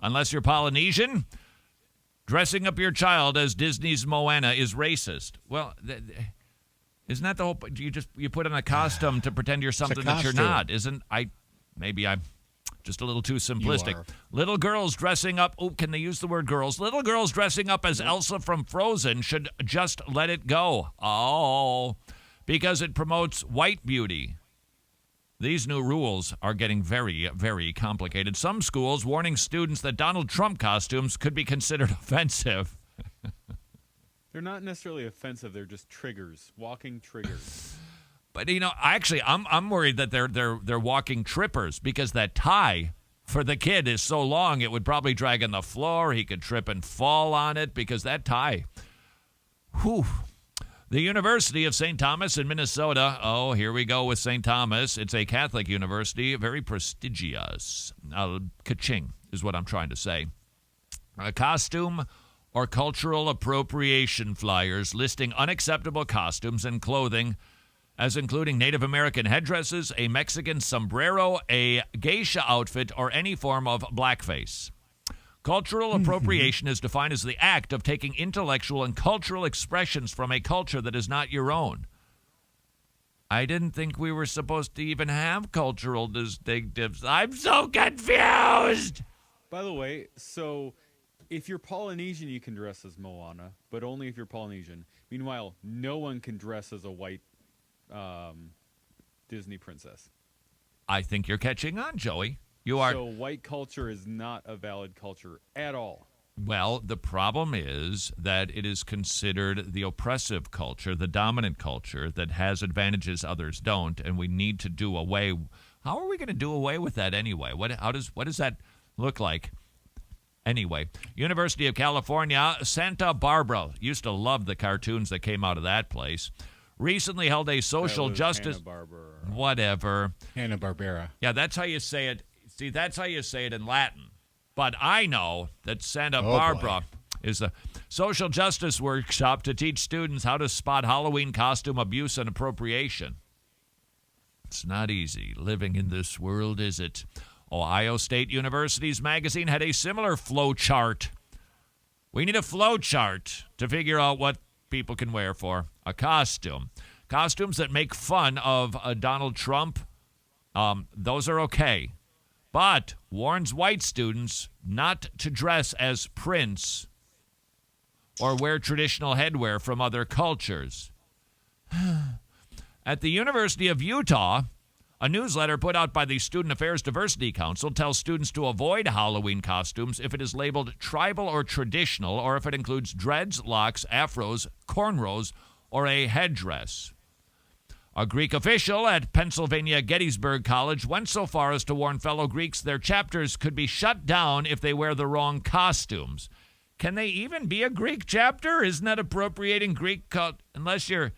Unless you're Polynesian, dressing up your child as Disney's Moana is racist. Well, isn't that the whole? You put on a costume to pretend you're something that you're not? Maybe I'm just a little too simplistic. Little girls dressing up. Oh, can they use the word girls? Little girls dressing up as Elsa from Frozen should just let it go. Oh, because it promotes white beauty. These new rules are getting very, very complicated. Some schools warning students that Donald Trump costumes could be considered offensive. They're not necessarily offensive. They're just triggers, walking triggers. But actually, I'm worried that they're walking trippers because that tie for the kid is so long it would probably drag on the floor. He could trip and fall on it because that tie. Whew. The University of St. Thomas in Minnesota. Oh, here we go with St. Thomas. It's a Catholic university, very prestigious. Ka-ching is what I'm trying to say. A costume or cultural appropriation flyers listing unacceptable costumes and clothing as including Native American headdresses, a Mexican sombrero, a geisha outfit, or any form of blackface. Cultural appropriation is defined as the act of taking intellectual and cultural expressions from a culture that is not your own. I didn't think we were supposed to even have cultural distinctives. I'm so confused! By the way, so if you're Polynesian, you can dress as Moana, but only if you're Polynesian. Meanwhile, no one can dress as a white Disney princess. I think you're catching on, Joey. You are. So white culture is not a valid culture at all. Well, the problem is that it is considered the oppressive culture, the dominant culture that has advantages others don't, and we need to do away. How are we going to do away with that anyway? What does that look like? Anyway, University of California, Santa Barbara. Used to love the cartoons that came out of that place. Recently held a social justice. Hanna-Barbera. Whatever. Hanna-Barbera. Yeah, that's how you say it. See, that's how you say it in Latin. But I know that Santa Barbara is a social justice workshop to teach students how to spot Halloween costume abuse and appropriation. It's not easy living in this world, is it? Ohio State University's magazine had a similar flow chart. We need a flow chart to figure out what people can wear for a costume. Costumes that make fun of Donald Trump, those are okay. But warns white students not to dress as Prince or wear traditional headwear from other cultures. At the University of Utah, a newsletter put out by the Student Affairs Diversity Council tells students to avoid Halloween costumes if it is labeled tribal or traditional, or if it includes dreads, locks, afros, cornrows, or a headdress. A Greek official at Pennsylvania Gettysburg College went so far as to warn fellow Greeks their chapters could be shut down if they wear the wrong costumes. Can they even be a Greek chapter? Isn't that appropriating Greek unless you're...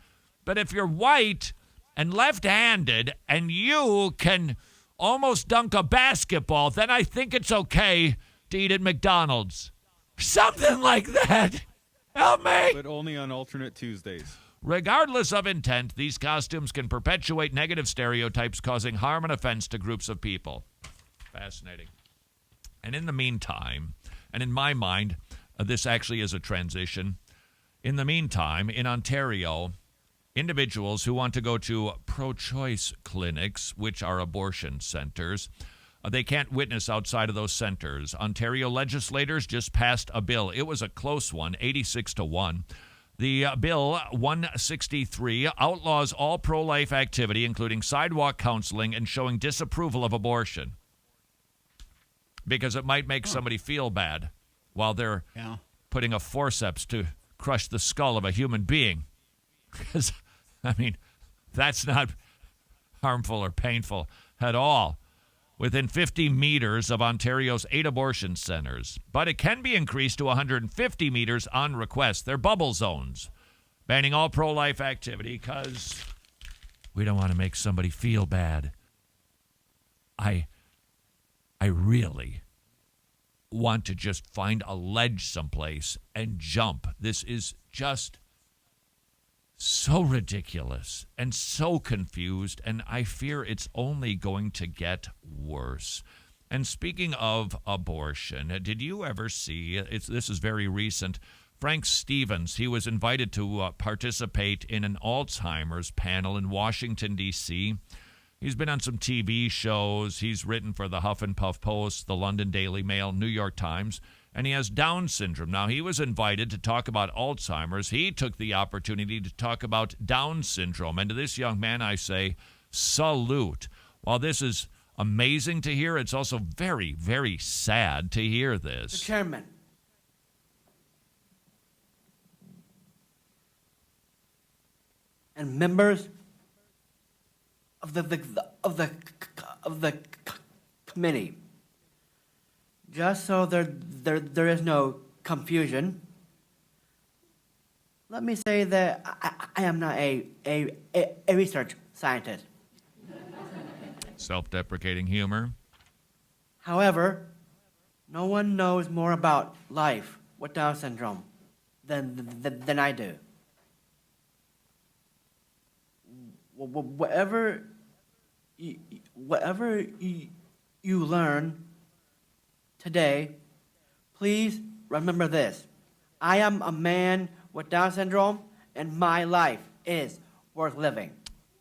But if you're white and left-handed and you can almost dunk a basketball, then I think it's okay to eat at McDonald's. Something like that. Help me. But only on alternate Tuesdays. Regardless of intent, these costumes can perpetuate negative stereotypes, causing harm and offense to groups of people. Fascinating. And in the meantime, and in my mind, this actually is a transition. In the meantime, in Ontario, individuals who want to go to pro-choice clinics, which are abortion centers, they can't witness outside of those centers. Ontario legislators just passed a bill. It was a close one, 86-1. The bill 163 outlaws all pro-life activity, including sidewalk counseling and showing disapproval of abortion, because it might make somebody feel bad while they're putting a forceps to crush the skull of a human being. Because, I mean, that's not harmful or painful at all. Within 50 meters of Ontario's 8 abortion centers. But it can be increased to 150 meters on request. They're bubble zones, banning all pro-life activity because we don't want to make somebody feel bad. I really want to just find a ledge someplace and jump. This is just so ridiculous and so confused, and I fear it's only going to get worse. And speaking of abortion, did you ever see, this is very recent, Frank Stevens, he was invited to participate in an Alzheimer's panel in Washington, D.C. He's been on some TV shows. He's written for the Huffington Post, the London Daily Mail, New York Times, and he has Down syndrome. Now, he was invited to talk about Alzheimer's. He took the opportunity to talk about Down syndrome. And to this young man, I say, salute. While this is amazing to hear, it's also very, very sad to hear this. Mr. Chairman, and members of the committee, just so there is no confusion, let me say that I am not a research scientist. Self-deprecating humor. However, no one knows more about life with Down syndrome than I do. Whatever you learn today, please remember this. I am a man with Down syndrome, and my life is worth living.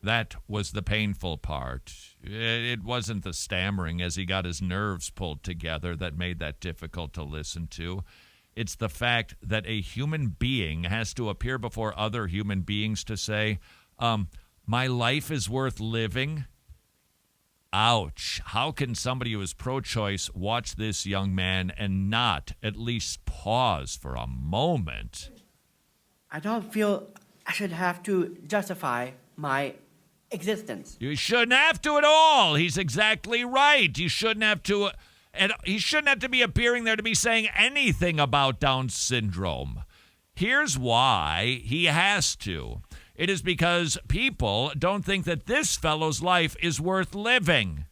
That was the painful part. It wasn't the stammering as he got his nerves pulled together that made that difficult to listen to. It's the fact that a human being has to appear before other human beings to say, my life is worth living. Ouch. How can somebody who is pro-choice watch this young man and not at least pause for a moment? I don't feel I should have to justify my existence. You shouldn't have to at all. He's exactly right. You shouldn't have to, and he shouldn't have to be appearing there to be saying anything about Down syndrome. Here's why he has to. It is because people don't think that this fellow's life is worth living.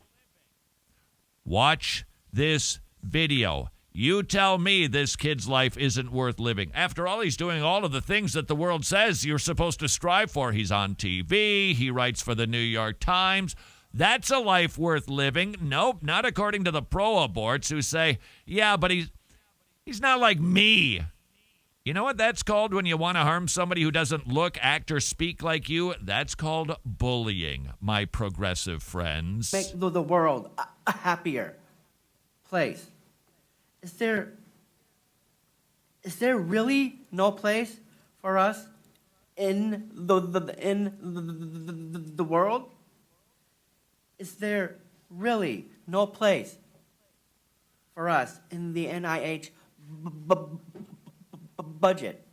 Watch this video. You tell me this kid's life isn't worth living. After all, he's doing all of the things that the world says you're supposed to strive for. He's on TV. He writes for the New York Times. That's a life worth living. Nope, not according to the pro-aborts who say, yeah, but he's not like me. You know what that's called when you want to harm somebody who doesn't look, act, or speak like you? That's called bullying, my progressive friends. Make the world a happier place. Is there really no place for us in the world? Is there really no place for us in the NIH budget?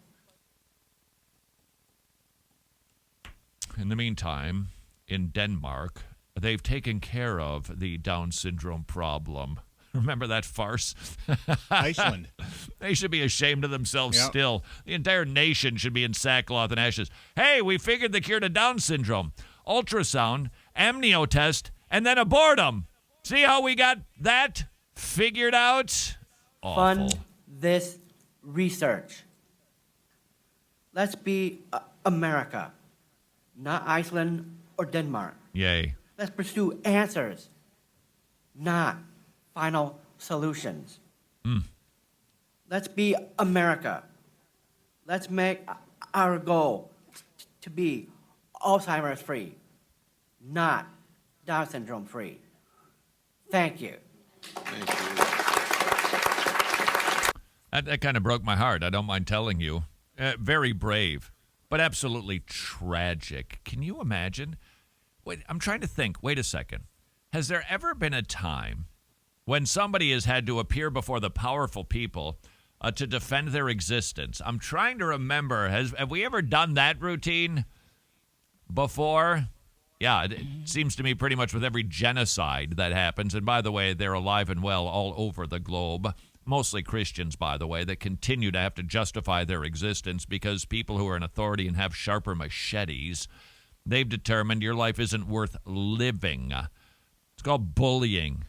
In the meantime, in Denmark, they've taken care of the Down syndrome problem. Remember that farce? Iceland. They should be ashamed of themselves Yep. still. The entire nation should be in sackcloth and ashes. Hey, we figured the cure to Down syndrome. Ultrasound, amnio test, and then abort them. See how we got that figured out? Awful. Fund this research. Let's be America, not Iceland or Denmark. Yay. Let's pursue answers, not final solutions. Let's be America. Let's make our goal to be Alzheimer's free, not Down syndrome free. Thank you. That kind of broke my heart. I don't mind telling you. Very brave, but absolutely tragic. Can you imagine? Wait, I'm trying to think. Wait a second. Has there ever been a time when somebody has had to appear before the powerful people to defend their existence? I'm trying to remember. Have we ever done that routine before? Yeah, it seems to me pretty much with every genocide that happens. And by the way, they're alive and well all over the globe. Mostly Christians, by the way, that continue to have to justify their existence because people who are in authority and have sharper machetes, they've determined your life isn't worth living. It's called bullying.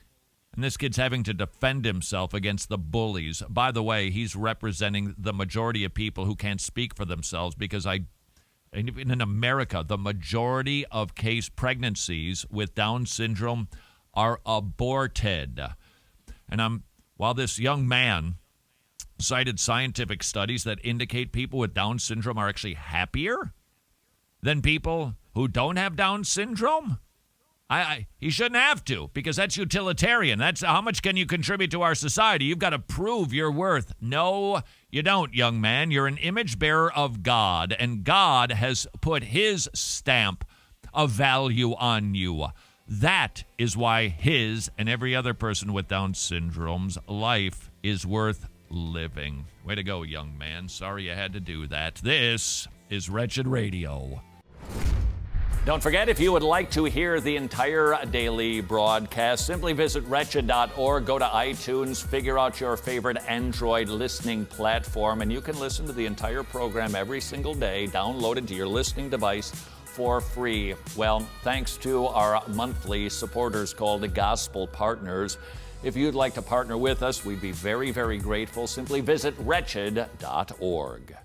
And this kid's having to defend himself against the bullies. By the way, he's representing the majority of people who can't speak for themselves because in America, the majority of case pregnancies with Down syndrome are aborted. And while this young man cited scientific studies that indicate people with Down syndrome are actually happier than people who don't have Down syndrome, he shouldn't have to, because that's utilitarian. That's how much can you contribute to our society? You've got to prove your worth. No, you don't, young man. You're an image bearer of God, and God has put his stamp of value on you. That is why his and every other person with Down syndrome's life is worth living. Way to go, young man. Sorry you had to do that. This is Wretched Radio. Don't forget, if you would like to hear the entire daily broadcast, simply visit wretched.org, go to iTunes, figure out your favorite Android listening platform, and you can listen to the entire program every single day, downloaded to your listening device for free. Well, thanks to our monthly supporters called the Gospel Partners. If you'd like to partner with us, we'd be very, very grateful. Simply visit wretched.org.